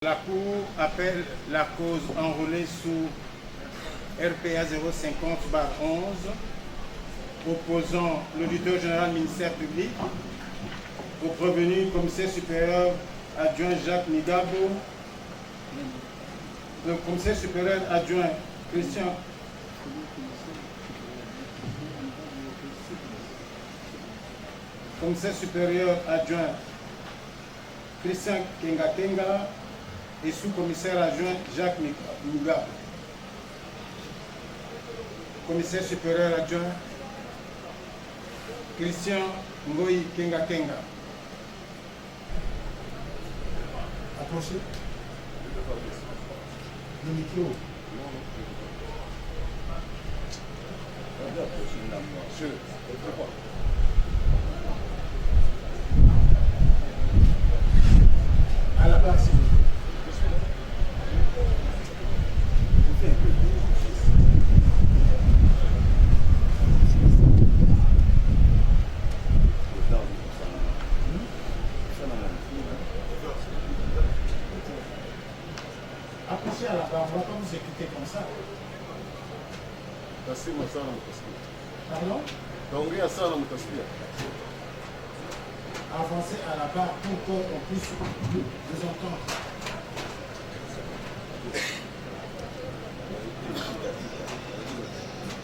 La Cour appelle la cause enrôlée sous RPA 050/11 opposant l'auditeur général ministère public au prévenu commissaire supérieur adjoint Jacques Migabo, le commissaire supérieur adjoint Christian commissaire supérieur adjoint Christian Kenga et sous-commissaire adjoint Jacques Migabo. Commissaire supérieur adjoint Christian Ngoyi Kenga. Approchez. Le micro. À la place. Approchez à la barre, on va pas vous écouter comme ça. Tasema sana mtasikia. Pardon? Taongea sana mtasikia. Avancez à la barre pour qu'on puisse vous entendre.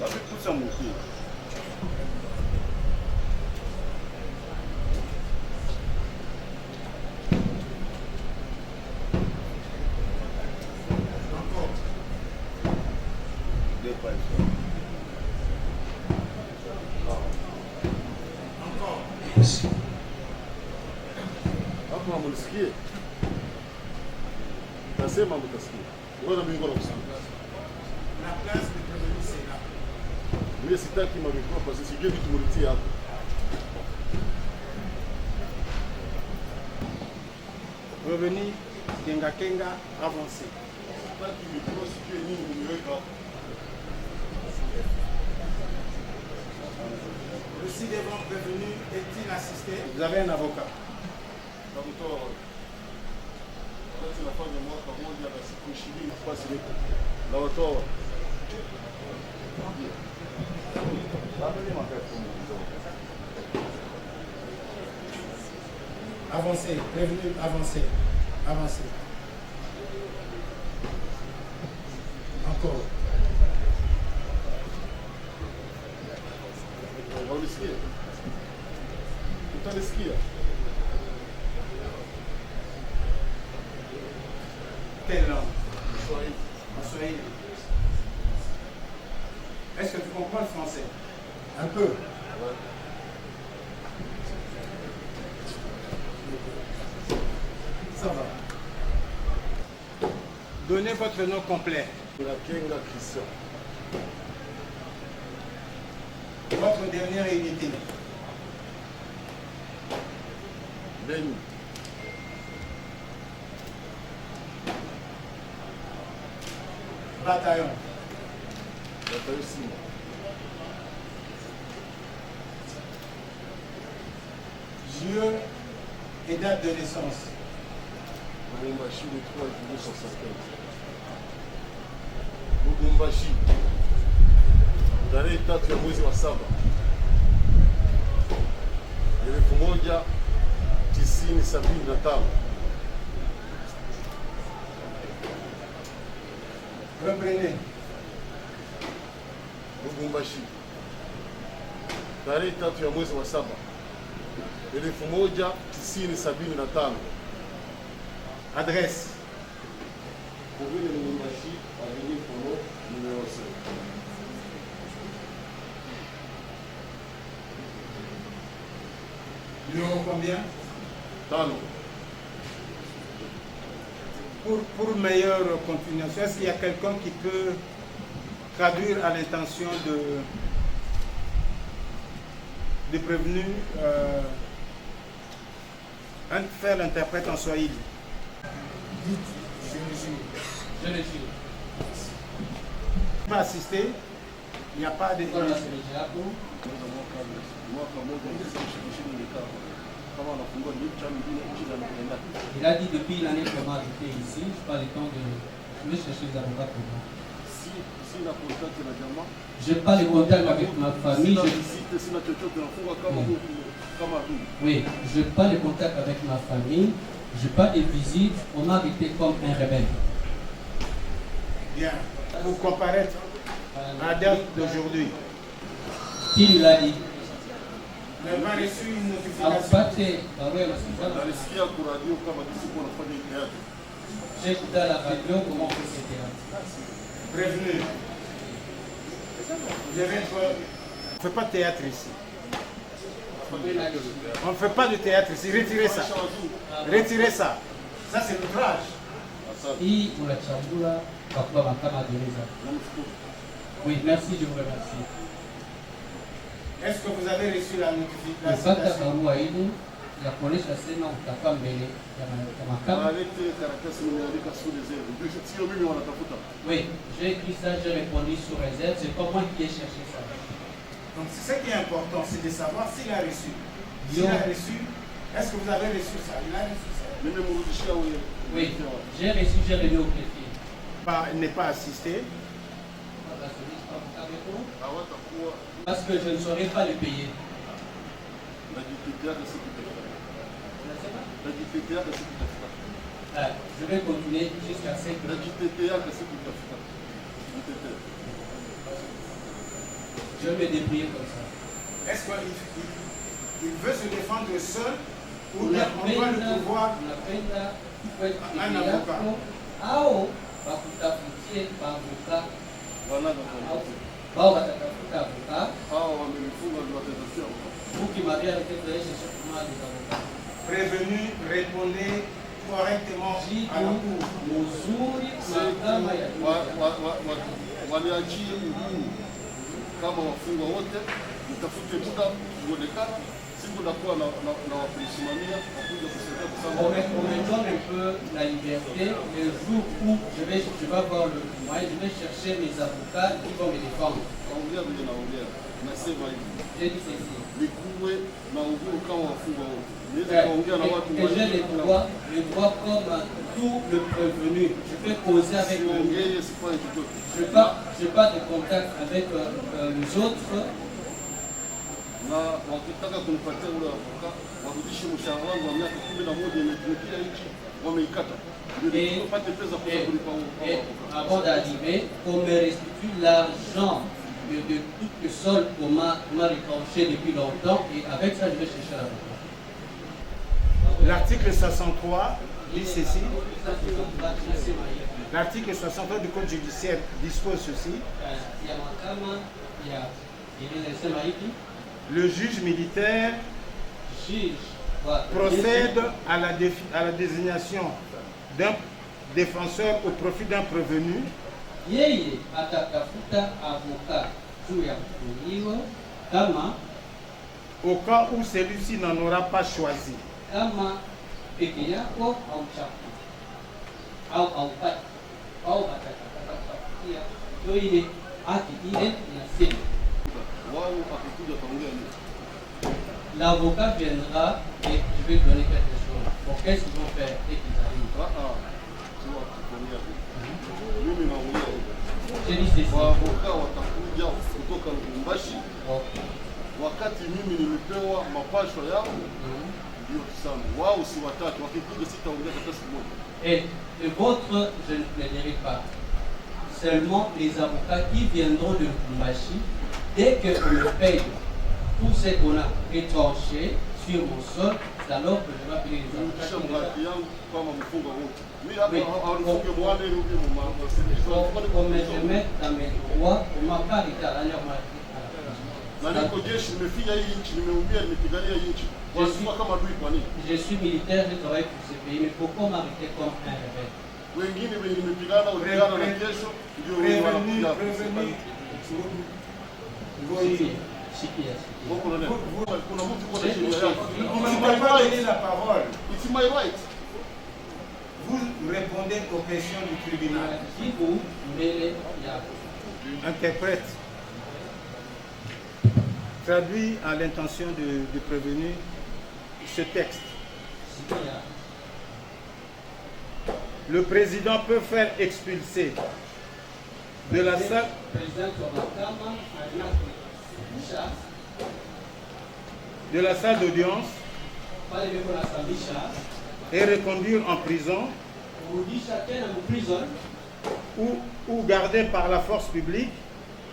Basi kusa mkuu. Encore. Encore. Hapo hamulisikie. Tasema mtasikia. Ngoja mimi ngoro kusikia. La place de prévenu, c'est là. Mimi sitaki mabiko parce que sijui vitu mlitia hapo. Revenu Kenga avancé. Sitaki micro sijui nini nimeweka hapo. Le ci-devant prévenu est-il assisté? Vous avez un avocat. Tamtoa wakati nafanya mwaka mmoja na siku 20 nafasi niko. Na watoa. Avancez, prévenu, avancez. Avancez. Encore. Haulisikia? Utanisikia? Quelle langue? Kiswahili. En Swahili. Est-ce que tu comprends le français? Un peu. Ça va. Donnez votre nom complet. La Kenga Christian. Votre dernière unité. Beni. Bataillon. Bataillon Simba. Lieu et date de naissance. Lubumbashi le 3 juillet 1975. Lubumbashi. Tarehe 3 ya mwezi wa 7. 1975. Reprenez. Lubumbashi. Tarehe 3 ya mwezi wa 7. 1975. Adresse. Commune Lubumbashi, avenue Polo, numéro 5. Numéro combien? Tano. Pour meilleure continuation, est-ce qu'il y a quelqu'un qui peut traduire à l'intention de prévenu, faire l'interprète en Swahili? Dites, je le jure. Je le jure. Pas assisté, il n'y a pas de... Bwana Selejabu, Mwaka mmoja kama wanafungua nchi nyingine nchi za mtenda. Il a dit depuis l'année qu'on m'a habité ici, je n'ai pas le temps de chercher les avocats pour moi. Si na contact na jamaa. Je n'ai pas le contact avec ma famille. Sina chochote nafunga kama kama tu. Oui, je n'ai pas le contact avec ma famille. Je n'ai pas de visite. On m'a habité comme un rebelle. Bien. Pour comparaître à la date d'aujourd'hui, Qui l'a dit? vous avez reçu une notification. Nalisikia kwa radio kama kisi kwa nafanya théâtre. J'ai écouté à la radio comment on fait ce théâtre. Prévenu. On ne fait pas de théâtre ici. On ne fait pas de théâtre ici. Retirez ça. Retirez ça. Ça, c'est l'outrage. Hii unachagua kwa kuwa mahakama gereza. Oui, merci, je vous remercie. Est-ce que vous avez reçu la Kupata notification? barua hili ya kuonesha sema utakuwa mbele ya mahakama. Alete karatasi nimeandika sous réserve. Sio mimi wanatafuta. Oui, j'ai écrit ça, j'ai répondu sous réserve. C'est pas moi qui ai cherché ça. Donc, ce qui est important, c'est de savoir s'il a reçu. S'il a reçu, est-ce que vous avez reçu ça? Il a reçu ça. Nimemrudishia wewe. Oui, j'ai reçu, j'ai remis au greffier. Il n'est pas assisté. Hawatakuwa Parce que je ne saurais pas le payer. najitetea na najitetea na sikutafuta. Je vais continuer jusqu'à 5 heures. Najitetea na sikutafuta. Najitetea. Je vais me débrouiller comme ça. Est-ce qu'il veut se défendre seul ou bien on doit le pouvoir un avocat? Au bakutafutie avocat Wanaga bao watatafuta avocat. hao wamenifunga ndio watatafutia. Vous qui m'avez arrêté de chercher pour moi des avocats. Prévenu, répondez correctement à la cour. Muzuri mahakama ya waliachie uhuru kama wafungwa wote, nitafute muda uonekana siku nakuwa na wakusimamia wakuja kusaidia kusema. On me donne un peu la liberté le jour où je vais avoir le moyen, je vais chercher mes avocats qui vont me défendre. Naongea vile naongea, nasema hivi. J'ai dit ceci. Nikuwe na uhuru kama wafungwa wote. Niweze kuongea na watu Et j'ai le droit comme tout le prévenu. Je peux causer avec le ongee sifanye chochote. Je n'ai pas de contact avec les autres. Na wakitaka kunipatia ule avoka warudishe mshahara wangu wa miaka 11 imetumikia nchi wameikata. Ndio nipate pesa kwa kulipa Et avant d'arriver, on me restitue l'argent de toute le sol qu'on m'a retranché depuis longtemps et avec ça je vais chercher l'avocat. L'article 63 dit ceci. L'article 63 du Code judiciaire dispose ceci. Le juge militaire procède à la désignation d'un défenseur au profit d'un prévenu Yeye atatafuta avocat juu ya kutuliwa kama au cas où celui-ci n'en aura pas choisi. Kama peke yako au chafu au pati au atakapatia ndio ile haki ile inasema. Wao akikuja kaongea nini? L'avocat viendra et je vais donner quelque chose. Pour qu'est-ce qu'ils vont faire et qu'ils arrivent. Mimi naongea hivi. J'ai dit ceci. Avocat watakuja kutoka Lubumbashi. Wakati mimi nilipewa mapasho yao ndio sana. Wao si watatu, wakikuja sitaongea hata siku moja. Et le vôtre, je ne plaiderai pas. Seulement les avocats qui viendront de Lubumbashi, dès qu'on me paye tout ce qu'on a retranché sur mon sol, c'est alors que je vais appeler les avocats. On me remet dans mes droits, on m'a pas arrêté à l'année. Je suis militaire, je travaille pour ce pays, mais pourquoi m'arrêter comme un rebelle? It's my right. Vous répondez aux questions du tribunal. Interprète. Traduit à l'intention du prévenu ce texte. sikia, Le président peut faire expulser de la salle presidenti wa mahakama anakuisha de la salle d'audience pale beko nasambisha et reconduire en prison kurudisha tena mu prison ou gardé par la force publique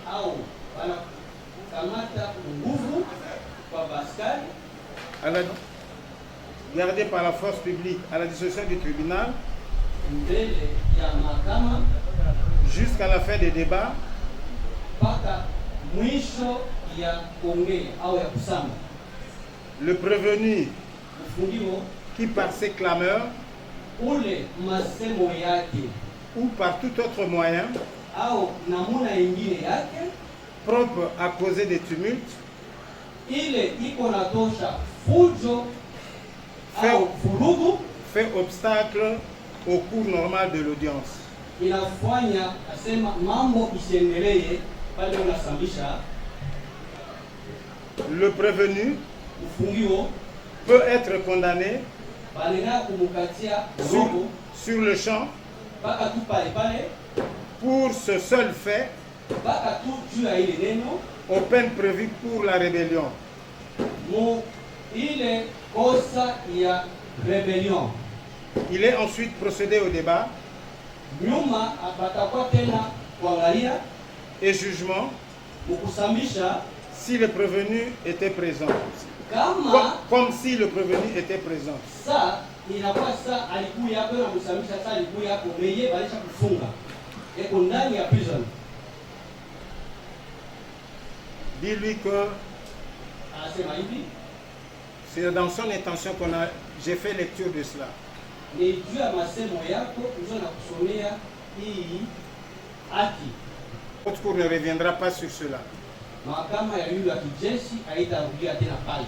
au wanakamata nguvu kwa baskari gardé par la force publique à la disposition du tribunal mbele ya mahakama jusqu'à la fin des débats mpaka mwisho ya kuongea au ya kusama. le prévenu Ufungiwo qui par ses clameurs ule masemo yake ou par tout autre moyen au namuna ingine yake propre à causer des tumultes ile iko natosha fujo au vurugu fait obstacle au cours normal de l'audience. inafanya asema mambo isiendelee pale unasambisha. Le prévenu Ufungiwo peut être condamné banena kumukatia sur, robo sur le champ mpaka tu pale pale pour ce seul fait mpaka tu juu ya ile neno aux peines prévues pour la rébellion. mu ile kosa ya rebellion. Il est ensuite procédé au débat Nyuma batakuwa tena kuangalia et jugement mukusambisha si le prévenu était présent. kama Comme si le prévenu était présent. saa inakuwa saa alikuya hapo na kusambisha saa alikuya hapo meye balisha kufunga eko ndani ya prison. Dis-lui que Anasema hivi c'est dans son intention j'ai fait lecture de cela. ni juu ya masemo yako ndio na kusomea hii haki. Votre cours ne reviendra pas sur cela. Mahakama ya yule ya kijeshi haitarudia tena pale.